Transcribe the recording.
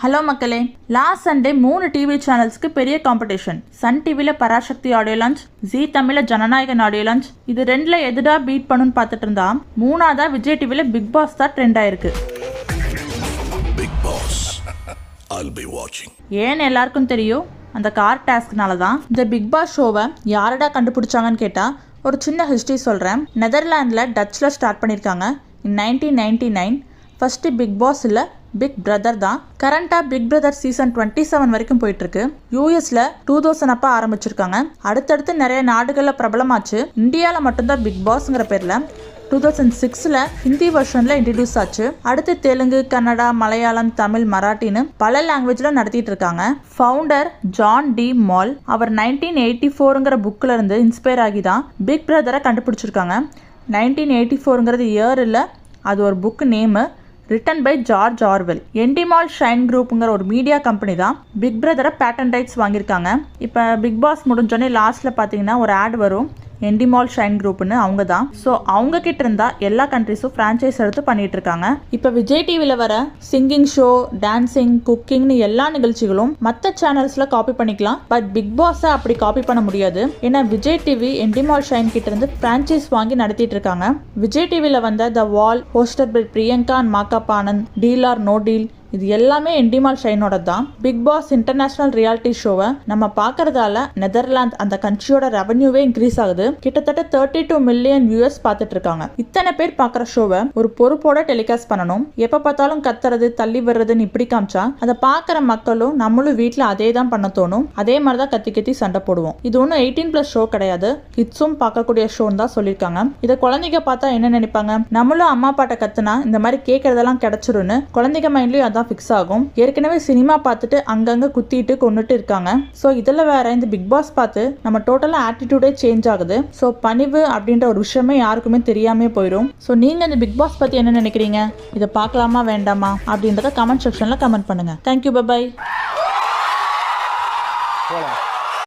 Hello மக்களே, last Sunday 3 TV சேனல்ஸ்க்கு பெரிய competition. Sun டிவியில் பராசக்தி ஆடியோ லான்ச், ஜி தமிழில் ஜனநாயகன் ஆடியோ லான்ச். இது ரெண்டில் எதுடா பீட் பண்ணுன்னு பார்த்துட்டு இருந்தா மூணாவதா விஜய் டிவியில் பிக் பாஸ் தான் ட்ரெண்ட் ஆயிருக்கு. ஏன்னு எல்லாருக்கும் தெரியும், அந்த கார் டாஸ்க்னால தான். இந்த பிக் பாஸ் ஷோவை யாரடா கண்டுபிடிச்சாங்கன்னு கேட்டால் ஒரு சின்ன ஹிஸ்ட்ரி சொல்கிறேன். நெதர்லாண்டில் டச்சில் ஸ்டார்ட் பண்ணியிருக்காங்க in 1999. ஃபர்ஸ்ட் பிக் பாஸ் இல்லை, பிக் பிரதர் தான். கரண்டாக பிக் பிரதர் சீசன் 27 வரைக்கும் போயிட்டுருக்கு. யூஎஸில் 2000 அப்போ ஆரம்பிச்சிருக்காங்க. அடுத்தடுத்து நிறைய நாடுகளில் பிரபலமாச்சு. இந்தியாவில் மட்டும்தான் பிக் பாஸ்ங்கிற பேரில் 2006 ஹிந்தி வெர்ஷனில் இன்ட்ரடியூஸ் ஆச்சு. அடுத்து தெலுங்கு, கன்னடா, மலையாளம், தமிழ், மராட்டின்னு பல லாங்குவேஜில் நடத்திட்டு இருக்காங்க. ஃபவுண்டர் ஜான் டி மால் அவர் 1984ங்கிற புக்கில் இருந்து இன்ஸ்பயர் ஆகி தான் பிக் பிரதரை கண்டுபிடிச்சிருக்காங்க. 1984ங்கிறது இயர் இல்லை, அது ஒரு book name, written by George Orwell. Endemol Shine குரூப்புங்கிற ஒரு மீடியா கம்பெனி தான் பிக் பிரதரை பேட்டன் ரைட்ஸ் வாங்கியிருக்காங்க. இப்போ பிக் பாஸ் முடிஞ்சோடனே லாஸ்ட்டில் பார்த்தீங்கன்னா ஒரு ஆட் வரும், எண்டிமால் ஷைன் குரூப்னு. அவங்க தான். ஸோ அவங்க கிட்ட இருந்தா எல்லா கண்ட்ரிஸும் ஃப்ரான்ச்சைஸ் எடுத்து பண்ணிட்டு இருக்காங்க. இப்போ விஜய் டிவியில் வர சிங்கிங் ஷோ, டான்சிங், குக்கிங்னு எல்லா நிகழ்ச்சிகளும் மற்ற சேனல்ஸ்ல காப்பி பண்ணிக்கலாம். பட் பிக் பாஸை அப்படி காப்பி பண்ண முடியாது. ஏன்னா விஜய் டிவி எண்டிமால் ஷைன் கிட்ட இருந்து ஃப்ரான்ச்சைஸ் வாங்கி நடத்திட்டு இருக்காங்க. விஜய் டிவியில் வந்த the wall, hosted by Priyanka and Makapa Anand, deal or no deal, இது எல்லாமே எண்டிமால் ஷைனோட தான். பிக் பாஸ் இன்டர்நேஷனல் ரியாலிட்டி ஷோவை நம்ம பார்க்கறதால நெதர்லாந்து அந்த கண்ட்ரியோட ரெவன்யூவே இன்க்ரீஸ் ஆகுது. கிட்டத்தட்ட 32 மில்லியன் வியூவர்ஸ் பார்த்துட்டு இருக்காங்க. இத்தனை பேர் பார்க்குற ஷோவை ஒரு பொறுப்போட டெலிகாஸ்ட் பண்ணணும். எப்போ பார்த்தாலும் கத்துறது, தள்ளி வர்றதுன்னு இப்படி காமிச்சா அதை பார்க்குற மக்களும் நம்மளும் வீட்டில் அதே தான் பண்ண தோணும். அதே மாதிரி தான் கத்தி கத்தி சண்டை போடுவோம். இது ஒன்றும் 18+ ஷோ கிடையாது, கிட்ஸும் பார்க்கக்கூடிய ஷோன்னு தான் சொல்லியிருக்காங்க. இதை குழந்தைங்க பார்த்தா என்ன நினைப்பாங்க, நம்மளும் அம்மா அப்பாட்ட கத்துனா இந்த மாதிரி கேட்கறதெல்லாம் கிடைச்சிரும்னு குழந்தைங்க மைண்ட்லயும் அதான் ஃபிக்ஸ் ஆகும். ஏற்கனவே சினிமா பார்த்துட்டு அங்கங்க குத்திட்டு கொண்டுட்டு இருக்காங்க. ஸோ இதில் வேற இந்த பிக் பாஸ் பார்த்து நம்ம டோட்டலாக ஆட்டிடியூடே சேஞ்ச் ஆகுது. ஸோ பணிவு அப்படின்ற ஒரு விஷயமே யாருக்குமே தெரியாமே போயிடும். ஸோ நீங்கள் இந்த பிக் பாஸ் பற்றி என்ன நினைக்கிறீங்க? இதை பார்க்கலாமா வேண்டாமா அப்படின்றத கமெண்ட் செக்ஷனில் கமெண்ட் பண்ணுங்க. Thank you, by.